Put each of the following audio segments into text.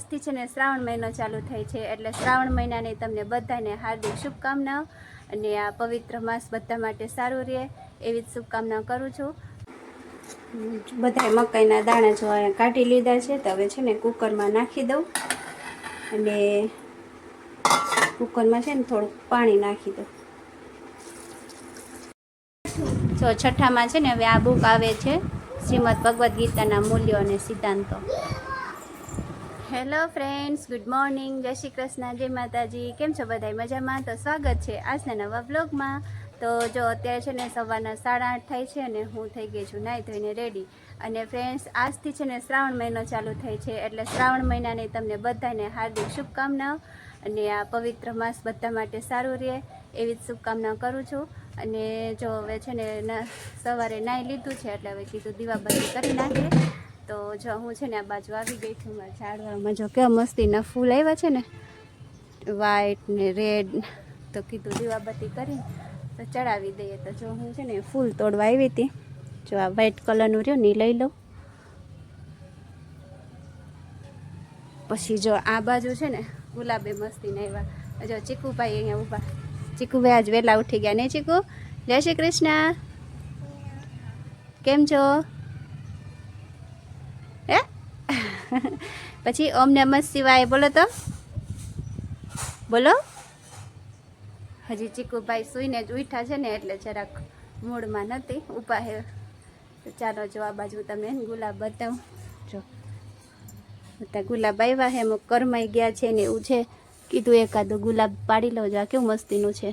આજથી છે ને શ્રાવણ મહિનો ચાલુ થાય છે, એટલે શ્રાવણ મહિનાની તમને બધાને હાર્દિક શુભકામનાઓ અને આ પવિત્ર માસ બધા માટે સારું રહે એવી જ શુભકામના કરું છું. બધા મકાઈના દાણા જો અહીંયા કાઢી લીધા છે, તો હવે છે ને કુકરમાં નાખી દઉં અને કુકરમાં છે ને થોડુંક પાણી નાખી દઉં. જો છઠ્ઠામાં છે ને હવે આ બુક આવે છે, શ્રીમદ ભગવદ્ ગીતાના મૂલ્યો અને સિદ્ધાંતો. હેલો ફ્રેન્ડ્સ, ગુડ મોર્નિંગ, જય શ્રી કૃષ્ણ, જય માતાજી. કેમ છો બધા? મજામાં? તો સ્વાગત છે આજના નવા બ્લોગમાં. તો જો અત્યારે છે ને સવારના 8:30 થાય છે અને હું થઈ ગઈ છું નાહી ધોઈને રેડી. અને ફ્રેન્ડ્સ, આજથી છે ને શ્રાવણ મહિનો ચાલુ થાય છે, એટલે શ્રાવણ મહિનાની તમને બધાને હાર્દિક શુભકામનાઓ અને આ પવિત્ર માસ બધા માટે સારું રહે એવી જ શુભકામના કરું છું. અને જો હવે છે ને સવારે નાહી લીધું છે, એટલે હવે કીધું દીવાબત્તી કરી નાખીએ. તો જો હું છે ને આ બાજુ આવી ગઈ છું મારા ઝાડવામાં. જો કેવા મસ્તીના ફૂલ આવ્યા છે ને, વ્હાઈટ ને રેડ. તો કીધું દીવાબત્તી કરી તો ચડાવી દઈએ. તો જો હું છે ને ફૂલ તોડવા આવી હતી. જો આ વ્હાઈટ કલરનું રહ્યું ને લઈ લઉં. પછી જો આ બાજુ છે ને ગુલાબે મસ્તીને આવ્યા. જો ચીકુભાઈ અહીંયા ઊભા. ચીકુભાઈ આજ વહેલા ઉઠી ગયા ને ચીકુ? જય શ્રી કૃષ્ણ, કેમ છો? હે પછી ઓમ નમઃ શિવાય બોલો તો, બોલો. હજી ચીકુભાઈ સૂઈને જ ઉઠ્યા છે ને, એટલે જરાક મૂડમાં નથી, ઊભા હે. તો ચાલો જો આ બાજુ તમે ગુલાબ બતાવું. જો બધા ગુલાબ આવ્યા છે, અમુક કરમાઈ ગયા છે ને એવું છે. કીધું એકાદું ગુલાબ પાડી લો. જો આ કેવું મસ્તીનું છે.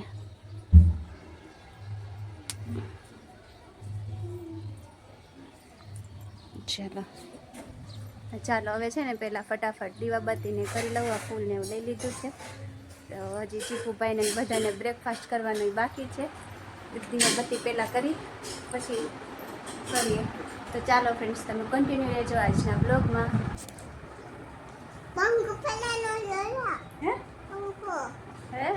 ચાલો હવે છે ને પહેલાં ફટાફટ દીવાબત્તીને કરી લઉં. આ ફૂલને એવું લઈ લીધું છે. તો હજી ચીકુભાઈને બધાને બ્રેકફાસ્ટ કરવાનું બાકી છે. દીવાબત્તી પહેલાં કરી પછી કરીએ. તો ચાલો ફ્રેન્ડ્સ, તમે કન્ટિન્યુ રહેજો આજના બ્લોગમાં. હે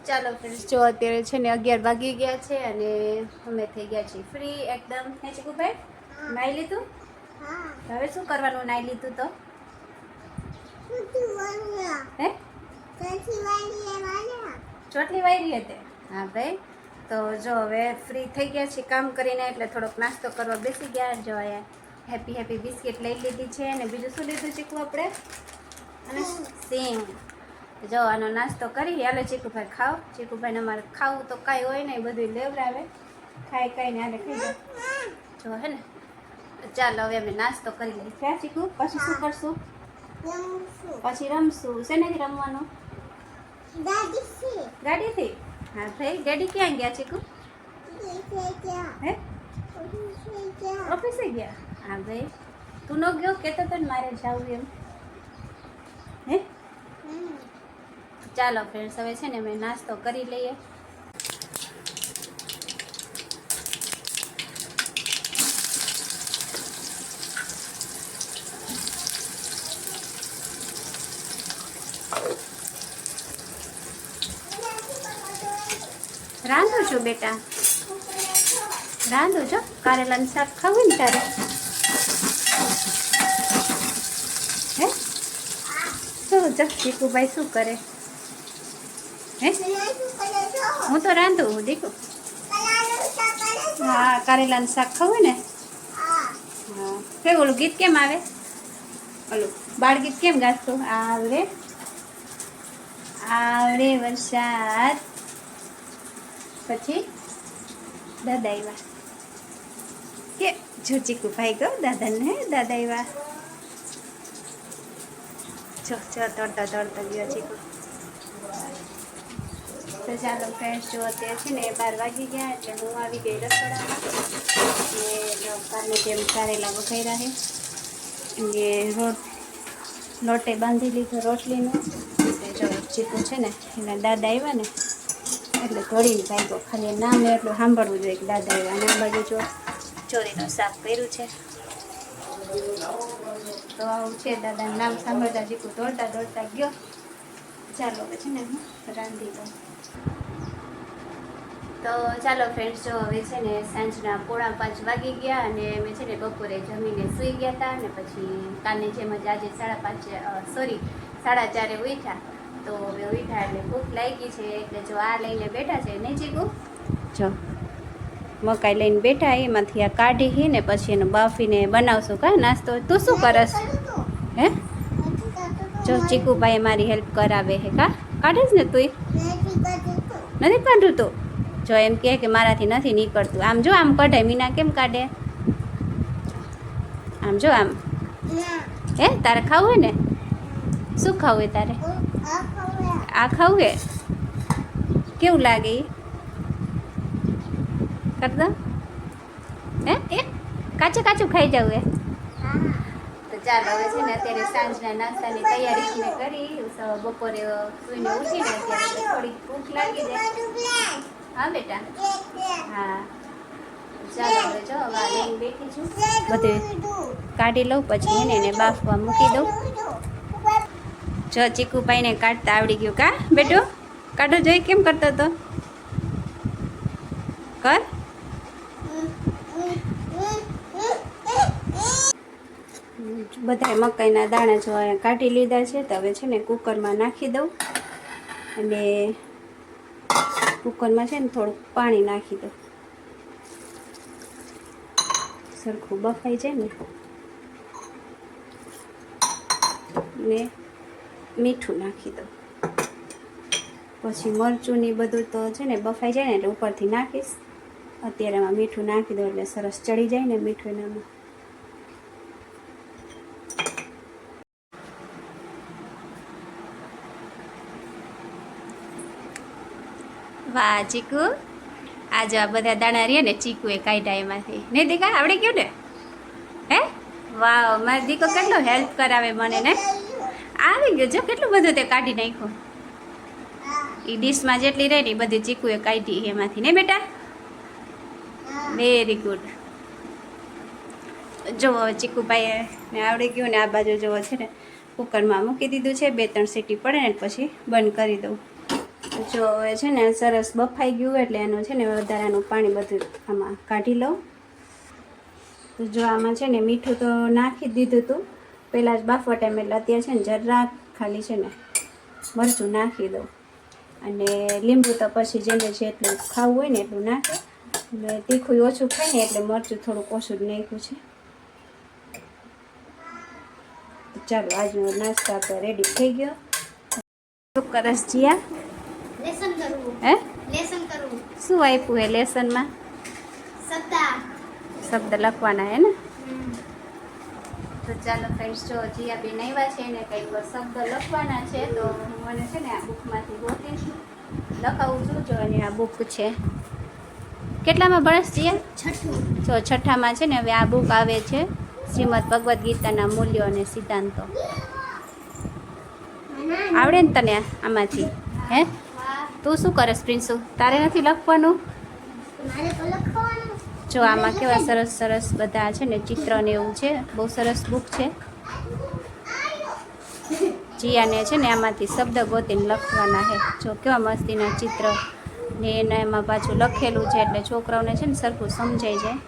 ચાલો ફ્રેન્ડ્સ, જો અત્યારે છે ને 11 વાગી ગયા છે અને અમે થઈ ગયા છીએ ફ્રી એકદમ. હે ચીકુભાઈ, નાહી લીધું? હવે શું કરવાનું નાહી લીધું તો? હે ચોટલી વાયરી હતી? હા ભાઈ. તો જો હવે ફ્રી થઈ ગયા છીએ કામ કરીને, એટલે થોડોક નાસ્તો કરવા બેસી ગયા. જો અહીંયા હેપી હેપી બિસ્કિટ લઈ લીધી છે. અને બીજું શું લીધું ચીકુ આપણે? અને સિંગ. જો આનો નાસ્તો કરી. હાલો ચીકુભાઈ ખાઓ. ચીકુભાઈને અમારે ખાવું તો કાંઈ હોય ને, બધું લેવડાવે. ખાઈ કાંઈને હાલે ખાઈ જાય. જો હે ને. ચાલો હવે અમે નાસ્તો કરી લઈએ. ક્યાં ચીકુ? પછી શું કરશું? પછી રમશું. શેનાથી રમવાનું? ગાડીથી? હા ભાઈ. ગાડી ક્યાં ગયા ચીકુ? હે ઓફિસે ગયા? હા ભાઈ. તું ન ગયો? કહેતો તો ને મારે જાવું એમ. હે ચાલો ફ્રેન્ડ્સ, હવે છે ને અમે નાસ્તો કરી લઈએ. રાંધું છું બેટા, રાંધું છો. કારેલાનું શાક ખાવું ને તારે? હે શું જો ચીકુભાઈ શું કરે? હે હું તો રાંધું દીકું. હા, કારેલાનું શાક ખાવું ને? હા. કે ઓલું ગીત કેમ આવે? ઓલું બાળ ગીત કેમ ગાતું? આવરે આવરે વરસાદ પછી દાદા આવ્યા. કે જો ચીકુભાઈ ગયો દાદાને. હે દાદા આવ્યા. જો તોડતા ગયો ચીકુ. તો ચાલો ફ્રેન્ડ્સ, જો અત્યારે છે ને 12 વાગી ગયા, એટલે હું આવી ગઈ રસોડામાં. અને કાલની જેમ કારેલા વઘાર્યા છે અને લોટે બાંધી લીધો રોટલીનો. જો ચીકુ છે ને એના દાદા આવ્યા ને એટલે ઘડીને ભાગ્યો. ખાલી નામે એટલું સાંભળવું જોઈએ કે દાદા આવ્યા. અને આ બાજુ જો ચોરીનું શાક કર્યું છે. તો આવું છે, દાદાનું નામ સાંભળતા ચીકુ દોડતા ગયો. ચાલો હવે છે ને હું રાંધી દઉં. તો ચાલો ફ્રેન્ડ્સ, જો હવે છે ને સાંજના 4:45 વાગી ગયા અને અમે છે ને બપોરે જમીને સૂઈ ગયા હતા અને પછી કાલની જેમ જ આજે 4:30 ઉઠ્યા. તો હવે ઉઠ્યા એટલે ભૂખ લાગી છે એટલે જો આ લઈને બેઠા છે નહીં ચીકુ? જો મકાઈ લઈને બેઠા, એમાંથી આ કાઢી ને પછી એને બાફીને બનાવશું. કા નાસ્તો? તું શું કરસ? હે જો ચીકુભાઈ મારી હેલ્પ કરાવે હે. કાઢીશ ને તું? નથી કાઢું તું? જો એમ કે મારાથી નથી નીકળતું. આમ જો આમ કઢાય. મીના કેમ કાઢે? આમ જો આમ. હે તારે ખાવું હે ને? શું ખાવું હે તારે? આ ખાવું હે? કેવું લાગે એ? કર દો. હે એ કાચું કાચું ખાઈ જવું હે? તો ચાલો હવે છે ને અત્યારે સાંજના નાસ્તાની તૈયારી મેં કરી. બપોરે સૂઈને ઉઠીને અત્યારે થોડીક ભૂખ લાગી જાય. હા બેટા, હા ચાલો હવે જો હવે લઈને બેઠી છું. બધું કાઢી લઉં પછી એને બાફવા મૂકી દઉં. જો ચીકુભાઈને કાઢતા આવડી ગયું. કા બેટો કાઢો જોઈ કેમ કરતો હતો? કર. બધા મકાઈના દાણા જો કાઢી લીધા છે. તો હવે છે ને કુકરમાં નાખી દઉં અને કુકરમાં છે ને થોડુંક પાણી નાખી દઉં, સરખું બફાઈ જાય ને મીઠું નાખી દઉં. પછી મરચું ને બધું તો છે ને બફાઈ જાય ને એટલે ઉપરથી નાખીશ. અત્યારે આમાં મીઠું નાખી દઉં એટલે સરસ ચડી જાય ને મીઠું એનામાં. વાહ ચીકુ, આજે આ બધા દાણા રહ્યા ને ચીકુએ કાઢ્યા એમાંથી. નહીં દીકા આવડી ગયું ને? હે વાહ, મારો દીકો કેટલો હેલ્પ કરાવે મને ને. આવી ગયો જો કેટલું બધું તે કાઢી નાખ્યું. એ ડીશમાં જેટલી રહી ને એ બધી ચીકુએ કાઢી એમાંથી. ને બેટા વેરી ગુડ. જો હવે ચીકુભાઈ ને આવડી ગયું ને આ બાજુ જોવો છે ને કુકરમાં મૂકી દીધું છે. 2-3 સીટી પડે ને પછી બંધ કરી દઉં. જો હવે છે ને સરસ બફાઈ ગયું એટલે એનું છે ને વધારાનું પાણી બધું આમાં કાઢી લઉં. તો જો આમાં છે ને મીઠું તો નાખી જ દીધું હતું પહેલાં જ બાફવા ટાઈમ, એટલે અત્યારે છે ને જરાક ખાલી છે ને મરચું નાખી દઉં. અને લીંબુ તો પછી જેને જેટલું ખાવું હોય ને એટલું નાખે. એટલે તીખું ઓછું ખાય ને એટલે મરચું થોડુંક ઓછું જ નાખ્યું છે. ચાલો આજનો નાસ્તો આપણે રેડી થઈ ગયો. શું કરસ જીયા? લેસન કરવું. હે લેસન કરવું. શું આપ્યું હે લેસનમાં? શબ્દ લખવાના હે ને? તો ચાલો ફ્રેન્ડ્સ, જો જીયા બેન આવ્યા છે ને કંઈક શબ્દ લખવાના છે. તો મને છે ને આ બુકમાંથી ગોતીશ લખાવું છું. જો અને આ બુક છે. કેટલામાં ભણસ જીયા? છઠ્ઠું. જો છઠ્ઠામાં છે ને હવે આ બુક આવે છે, શ્રીમદ ભગવદ્ ગીતાના મૂલ્યો અને સિદ્ધાંતો. આવડે ને તને આમાંથી? હે તું શું કરે પ્રિન્સુ? તારે નથી લખવાનું? મારે તો લખવાનું. જો આમાં કેવા સરસ સરસ બધા છે ને ચિત્ર ને એવું છે. બહુ સરસ બુક છે. જીયાને છે ને આમાંથી શબ્દ ગોતીને લખવાના છે. જો કેવા મસ્તીના ચિત્ર ને એના એમાં પાછું લખેલું છે એટલે છોકરાઓને છે ને સરખું સમજાઈ જાય.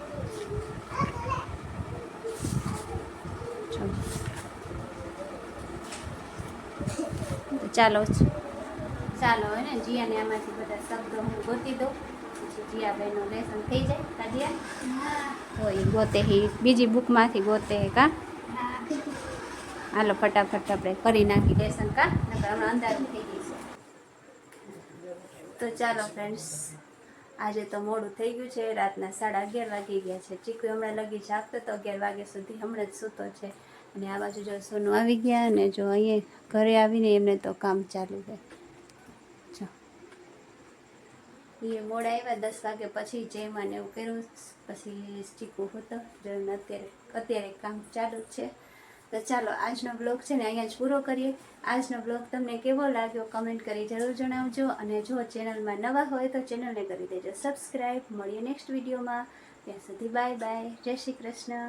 ચાલો ચાલો હે ને જીયાને આમાંથી બધા શબ્દો હું ગોતી દઉં પછી જીયાબેનનું લેસન થઈ જાય. કાઢ્યા તો એ ગોતે બીજી બુકમાંથી ગોતે કા. હાલો ફટાફટ આપણે કરી નાખી લેસન કા, નકર હમણાં અંધારું થઈ જશે. તો ચાલો ફ્રેન્ડ્સ, આજે તો મોડું થઈ ગયું છે. રાતના 11:30 વાગી ગયા છે. ચીકુ હમણાં લગી જાગતો તો 11 વાગ્યા સુધી હમણાં જ સૂતો છે. અને આ બાજુ જો સોનું આવી ગયા અને જો અહીંયા ઘરે આવીને એમને તો કામ ચાલુ છે. જો એ મોડા આવ્યા 10 વાગે પછી જયમાં ને એવું કર્યું પછી ચીકુ હતો જો એમને અત્યારે કામ ચાલુ જ છે. તો ચાલો આજનો બ્લોગ છે ને અહીંયા જ પૂરો કરીએ. આજનો બ્લોગ તમને કેવો લાગ્યો કમેન્ટ કરી જરૂર જણાવજો. અને જો ચેનલમાં નવા હોય તો ચેનલને કરી દેજો સબસ્ક્રાઈબ. મળીએ નેક્સ્ટ વિડીયોમાં. ત્યાં સુધી બાય બાય. જય શ્રી કૃષ્ણ.